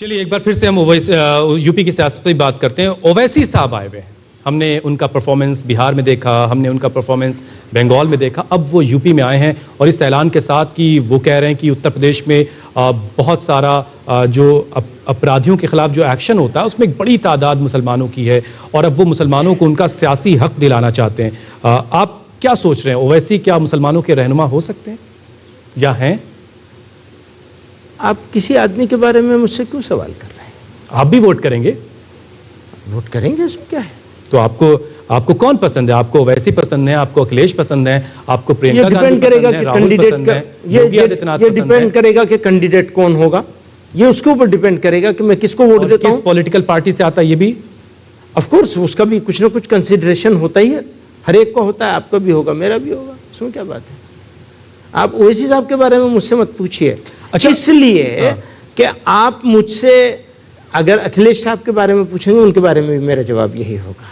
چلیے ایک بار پھر سے ہم یوپی کی سیاست پہ بات کرتے ہیں. اویسی صاحب آئے ہوئے ہیں, ہم نے ان کا پرفارمنس بہار میں دیکھا, ہم نے ان کا پرفارمنس بنگال میں دیکھا, اب وہ یوپی میں آئے ہیں اور اس اعلان کے ساتھ کہ وہ کہہ رہے ہیں کہ اتر پردیش میں بہت سارا جو اپرادھیوں کے خلاف جو ایکشن ہوتا ہے اس میں ایک بڑی تعداد مسلمانوں کی ہے اور اب وہ مسلمانوں کو ان کا سیاسی حق دلانا چاہتے ہیں. آپ کیا سوچ رہے ہیں, اویسی کیا مسلمانوں کے رہنما ہو سکتے ہیں یا ہیں؟ آپ کسی آدمی کے بارے میں مجھ سے کیوں سوال کر رہے ہیں؟ آپ بھی ووٹ کریں گے؟ ووٹ کریں گے, اس میں کیا ہے؟ تو آپ کو کون پسند ہے؟ آپ کو اویسی پسند ہے, آپ کو اکھلیش پسند ہے, آپ کو پرینکا گاندھی پسند ہے, راہل پسند ہے, یوگی آدتیہ ناتھ پسند ہے؟ یہ ڈیپینڈ کرے گا کہ کینڈیڈیٹ کون ہوگا, یہ اس کے اوپر ڈیپینڈ کرے گا کہ میں کس کو ووٹ دیتا ہوں. کس پولیٹیکل پارٹی سے آتا ہے یہ بھی آف کورس اس کا بھی کچھ نہ کچھ کنسیڈریشن ہوتا ہی ہے, ہر ایک کو ہوتا ہے, آپ کا بھی ہوگا, میرا بھی ہوگا, اس میں کیا بات ہے. آپ اویسی صاحب کے بارے میں مجھ سے مت پوچھیے, اس لیے کہ آپ مجھ سے اگر اکھلیش صاحب کے بارے میں پوچھیں گے ان کے بارے میں بھی میرا جواب یہی ہوگا.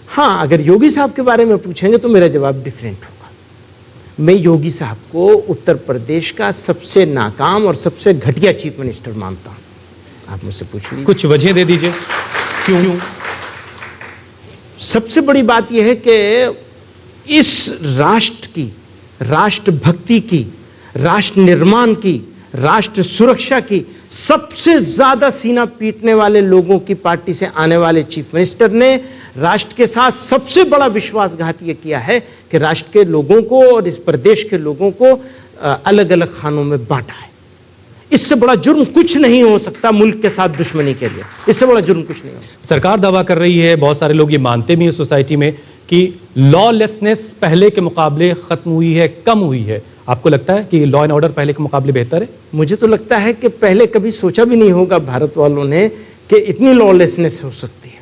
ہاں, اگر یوگی صاحب کے بارے میں پوچھیں گے تو میرا جواب ڈیفرنٹ ہوگا. میں یوگی صاحب کو اتر پردیش کا سب سے ناکام اور سب سے گھٹیا چیف منسٹر مانتا ہوں. آپ مجھ سے پوچھ لیجیے, کچھ وجہ دے دیجئے کیوں. سب سے بڑی بات یہ ہے کہ اس راشٹر کی, راشٹر بھکتی کی, راشٹر نرمان کی, راشٹر سرکشا کی سب سے زیادہ سینہ پیٹنے والے لوگوں کی پارٹی سے آنے والے چیف منسٹر نے راشٹر کے ساتھ سب سے بڑا وشواس گھات یہ کیا ہے کہ راشٹر کے لوگوں کو اور اس پردیش کے لوگوں کو الگ الگ خانوں میں بانٹا ہے. اس سے بڑا جرم کچھ نہیں ہو سکتا ملک کے ساتھ دشمنی کے لیے, اس سے بڑا جرم کچھ نہیں ہو سکتا. سرکار دعویٰ کر رہی ہے, بہت سارے لوگ یہ مانتے بھی ہیں سوسائٹی میں, کہ لا لیسنس پہلے کے مقابلے ختم ہوئی ہے, کم ہوئی ہے. آپ کو لگتا ہے کہ لا اینڈ آرڈر پہلے کے مقابلے بہتر ہے؟ مجھے تو لگتا ہے کہ پہلے کبھی سوچا بھی نہیں ہوگا بھارت والوں نے کہ اتنی لا لیسنس ہو سکتی ہے.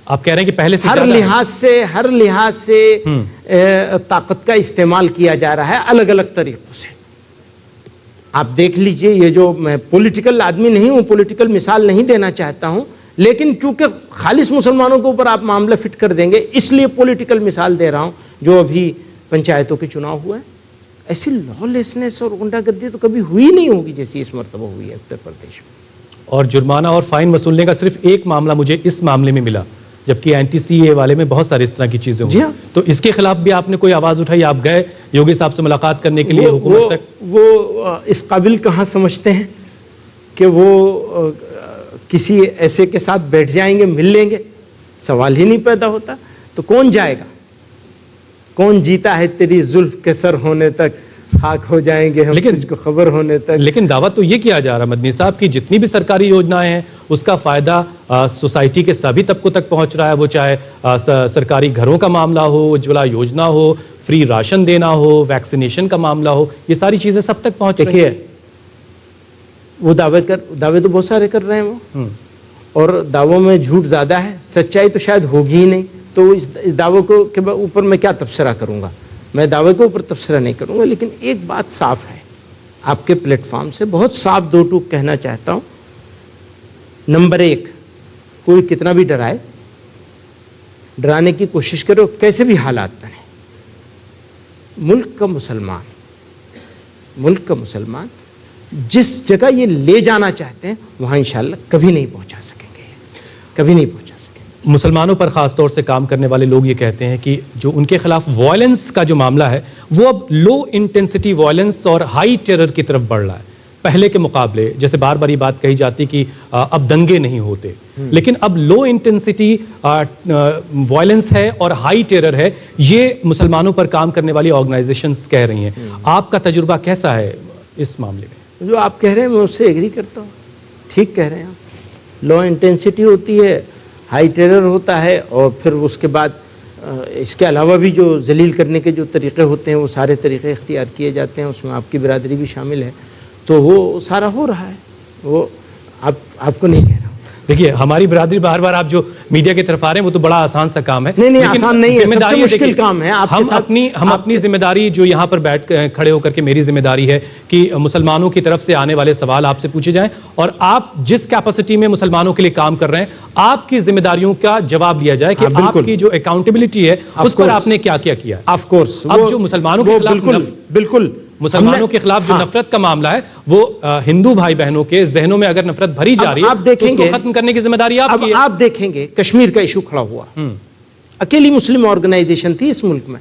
آپ کہہ رہے ہیں کہ پہلے سے ہر لحاظ سے طاقت کا استعمال کیا جا رہا ہے الگ الگ طریقوں سے. آپ دیکھ لیجئے, یہ جو میں پولیٹیکل آدمی نہیں ہوں, پولیٹیکل مثال نہیں دینا چاہتا ہوں, لیکن کیونکہ خالص مسلمانوں کے اوپر آپ معاملہ فٹ کر دیں گے اس لیے پولیٹیکل مثال دے رہا ہوں. جو ابھی پنچایتوں کے چناؤ ہوئے ہیں, ایسی لا لیسنس اور غنڈہ گردی تو کبھی ہوئی نہیں ہوگی جیسی اس مرتبہ ہوئی ہے اتر پردیش میں. اور جرمانہ اور فائن وصولنے کا صرف ایک معاملہ مجھے اس معاملے میں ملا, جبکہ اینٹی سی اے والے میں بہت سارے اس طرح کی چیزیں ہوئی. تو اس کے خلاف بھی آپ نے کوئی آواز اٹھائی؟ آپ گئے یوگی صاحب سے ملاقات کرنے کے لیے حکومت تک؟ وہ اس قابل کہاں سمجھتے ہیں کہ وہ کسی ایسے کے ساتھ بیٹھ جائیں گے, مل لیں گے؟ سوال ہی نہیں پیدا ہوتا. تو کون جائے گا؟ کون جیتا ہے تیری زلف کے سر ہونے تک, خاک ہو جائیں گے ہم تجھ کو خبر ہونے تک. لیکن دعویٰ تو یہ کیا جا رہا مدنی صاحب کی جتنی بھی سرکاری یوجنائیں ہیں اس کا فائدہ سوسائٹی کے سبھی طبقوں تک پہنچ رہا ہے, وہ چاہے سرکاری گھروں کا معاملہ ہو, اجولا یوجنا ہو, فری راشن دینا ہو, ویکسینیشن کا معاملہ ہو, یہ ساری چیزیں سب تک پہنچ رہی ہیں. وہ دعوے تو بہت سارے کر رہے ہیں وہ, اور دعووں میں جھوٹ زیادہ ہے, سچائی تو شاید ہوگی ہی نہیں. تو اس دعوے کے اوپر میں کیا تبصرہ کروں گا؟ میں دعوے کے اوپر تبصرہ نہیں کروں گا. لیکن ایک بات صاف ہے, آپ کے پلیٹ فارم سے بہت صاف دو ٹوک کہنا چاہتا ہوں. نمبر ایک, کوئی کتنا بھی ڈرائے, ڈرانے کی کوشش کرو, کیسے بھی حالات بنے, ملک کا مسلمان جس جگہ یہ لے جانا چاہتے ہیں وہاں انشاءاللہ کبھی نہیں پہنچا سکیں گے, کبھی نہیں پہنچا سکیں گے. مسلمانوں پر خاص طور سے کام کرنے والے لوگ یہ کہتے ہیں کہ جو ان کے خلاف وائلنس کا جو معاملہ ہے وہ اب لو انٹینسٹی وائلنس اور ہائی ٹیرر کی طرف بڑھ رہا ہے پہلے کے مقابلے. جیسے بار بار یہ بات کہی جاتی کہ اب دنگے نہیں ہوتے, لیکن اب لو انٹینسٹی وائلنس ہے اور ہائی ٹیرر ہے, یہ مسلمانوں پر کام کرنے والی آرگنائزیشنز کہہ رہی ہیں. آپ کا تجربہ کیسا ہے اس معاملے میں؟ جو آپ کہہ رہے ہیں میں اس سے ایگری کرتا ہوں, ٹھیک کہہ رہے ہیں آپ. لو انٹینسٹی ہوتی ہے, ہائی ٹیرر ہوتا ہے, اور پھر اس کے بعد اس کے علاوہ بھی جو ذلیل کرنے کے جو طریقے ہوتے ہیں وہ سارے طریقے اختیار کیے جاتے ہیں, اس میں آپ کی برادری بھی شامل ہے. تو وہ سارا ہو رہا ہے, وہ آپ کو نہیں کہہ رہا ہوں. دیکھیے ہماری برادری بار بار آپ جو میڈیا کی طرف آ رہے ہیں وہ تو بڑا آسان سا کام ہے. نہیں آسان نہیں ہے, سب سے مشکل کام ہے. ہم اپنی ذمہ داری جو یہاں پر بیٹھ کھڑے ہو کر کے میری ذمہ داری ہے کہ مسلمانوں کی طرف سے آنے والے سوال آپ سے پوچھے جائیں, اور آپ جس کیپیسٹی میں مسلمانوں کے لیے کام کر رہے ہیں آپ کی ذمہ داریوں کا جواب لیا جائے کہ آپ کی جو اکاؤنٹیبلٹی ہے اس پر آپ نے کیا کیا ہے. آف کورس اب جو مسلمانوں کے خلاف بالکل مسلمانوں کے خلاف جو نفرت کا معاملہ ہے وہ ہندو بھائی بہنوں کے ذہنوں میں اگر نفرت بھری جا رہی ہے تو اس کو ختم کرنے کی ذمہ داری آپ کی ہے. آپ دیکھیں گے کشمیر کا ایشو کھڑا ہوا, اکیلی مسلم آرگنائزیشن تھی اس ملک میں.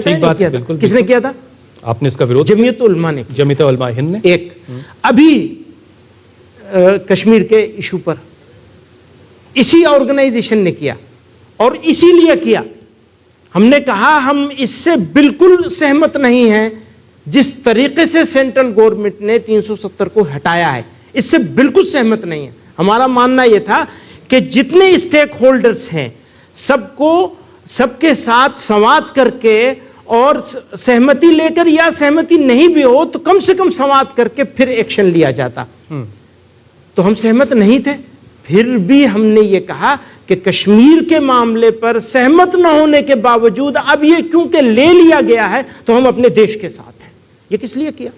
تھا. کس نے کیا تھا؟ آپ نے اس کا وروਧ؟ جمعیت علماء نے. جمعیت علماء ہند نے. ایک ابھی کشمیر کے ایشو پر اسی آرگنائزیشن نے کیا, اور اسی لیے کیا. ہم نے کہا ہم اس سے بالکل سہمت نہیں ہیں جس طریقے سے سینٹرل گورنمنٹ نے 370 کو ہٹایا ہے, اس سے بالکل سہمت نہیں ہے. ہمارا ماننا یہ تھا کہ جتنے اسٹیک ہولڈرز ہیں سب کے ساتھ سنواد کر کے اور سہمتی لے کر, یا سہمتی نہیں بھی ہو تو کم سے کم سنواد کر کے پھر ایکشن لیا جاتا. تو ہم سہمت نہیں تھے, پھر بھی ہم نے یہ کہا کہ کشمیر کے معاملے پر سہمت نہ ہونے کے باوجود اب یہ کیونکہ لے لیا گیا ہے تو ہم اپنے دیش کے ساتھ ہیں. یہ کس لیے کیا؟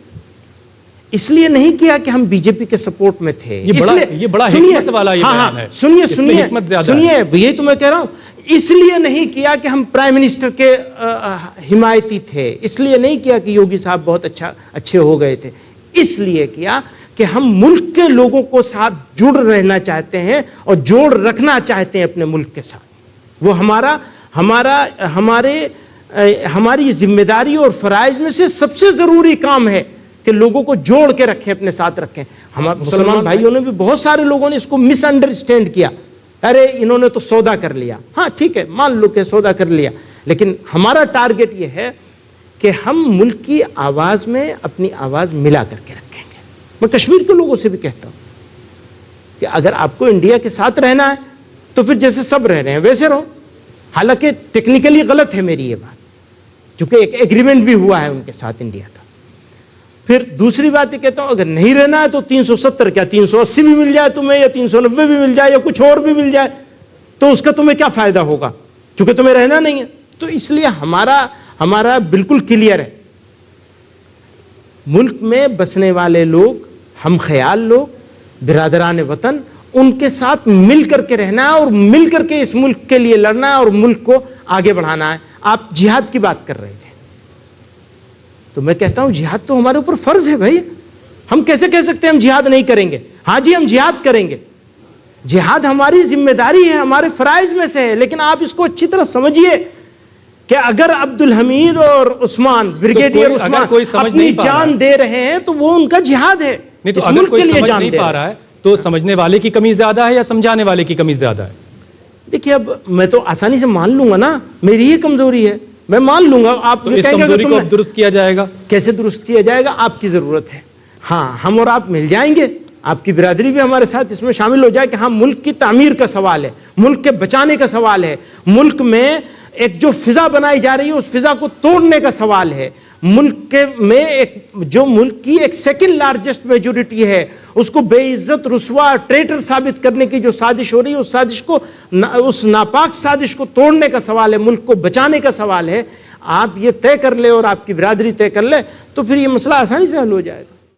اس لیے نہیں کیا کہ ہم بی جے پی کے سپورٹ میں تھے. یہ بڑا حکمت والا یہ بیان ہے. سنیے یہی تو میں کہہ رہا ہوں. اس لیے نہیں کیا کہ ہم پرائم منسٹر کے حمایتی تھے, اس لیے نہیں کیا کہ یوگی صاحب بہت اچھے ہو گئے تھے. اس لیے کیا کہ ہم ملک کے لوگوں کو ساتھ جڑ رہنا چاہتے ہیں اور جوڑ رکھنا چاہتے ہیں اپنے ملک کے ساتھ. وہ ہماری ذمہ داری اور فرائض میں سے سب سے ضروری کام ہے کہ لوگوں کو جوڑ کے رکھیں, اپنے ساتھ رکھیں. ہمارے مسلمان بھائیوں نے بھی, بہت سارے لوگوں نے اس کو مس انڈرسٹینڈ کیا. ارے انہوں نے تو سودا کر لیا. ہاں ٹھیک ہے, مان لو کہ سودا کر لیا, لیکن ہمارا ٹارگٹ یہ ہے کہ ہم ملک کی آواز میں اپنی آواز ملا کر کے رکھیں گے. میں کشمیر کے لوگوں سے بھی کہتا ہوں کہ اگر آپ کو انڈیا کے ساتھ رہنا ہے تو پھر جیسے سب رہ رہے ہیں ویسے رہو. حالانکہ ٹیکنیکلی غلط ہے میری یہ بات, کیونکہ ایک ایگریمنٹ بھی ہوا ہے ان کے ساتھ انڈیا کا. پھر دوسری بات یہ کہتا ہوں, اگر نہیں رہنا ہے تو 370 کیا 380 بھی مل جائے تمہیں, یا 390 بھی مل جائے, یا کچھ اور بھی مل جائے, تو اس کا تمہیں کیا فائدہ ہوگا, کیونکہ تمہیں رہنا نہیں ہے. تو اس لیے ہمارا بالکل کلیئر ہے, ملک میں بسنے والے لوگ, ہم خیال لوگ, برادران وطن, ان کے ساتھ مل کر کے رہنا ہے اور مل کر کے اس ملک کے لیے لڑنا ہے اور ملک کو آگے بڑھانا ہے. آپ جہاد کی بات کر رہے تھے, تو میں کہتا ہوں جہاد تو ہمارے اوپر فرض ہے بھائی. ہم کیسے کہہ سکتے ہیں ہم جہاد نہیں کریں گے؟ ہاں جی ہم جہاد کریں گے. جہاد ہماری ذمہ داری ہے, ہمارے فرائض میں سے ہے. لیکن آپ اس کو اچھی طرح سمجھیے کہ اگر عبد الحمید اور عثمان, بریگیڈیئر عثمان اپنی جان دے رہے ہیں تو وہ ان کا جہاد ہے. نہیں تو اگر کوئی سمجھ نہیں پا رہا ہے تو سمجھنے والے کی کمی زیادہ ہے یا سمجھانے والے کی کمی زیادہ ہے؟ دیکھیے اب میں تو آسانی سے مان لوں گا نا, میری ہی کمزوری ہے, میں مان لوں گا. آپ اس کمزوری کو درست کیا جائے گا. کیسے درست کیا جائے گا؟ آپ کی ضرورت ہے. ہاں ہم اور آپ مل جائیں گے, آپ کی برادری بھی ہمارے ساتھ اس میں شامل ہو جائے کہ ہاں ملک کی تعمیر کا سوال ہے, ملک کے بچانے کا سوال ہے, ملک میں ایک جو فضا بنائی جا رہی ہے اس فضا کو توڑنے کا سوال ہے. ملک میں جو ملک کی ایک سیکنڈ لارجسٹ میجورٹی ہے اس کو بے عزت, رسوا, ٹریٹر ثابت کرنے کی جو سازش ہو رہی ہے, اس سازش کو, اس ناپاک سازش کو توڑنے کا سوال ہے, ملک کو بچانے کا سوال ہے. آپ یہ طے کر لیں اور آپ کی برادری طے کر لے تو پھر یہ مسئلہ آسانی سے حل ہو جائے گا.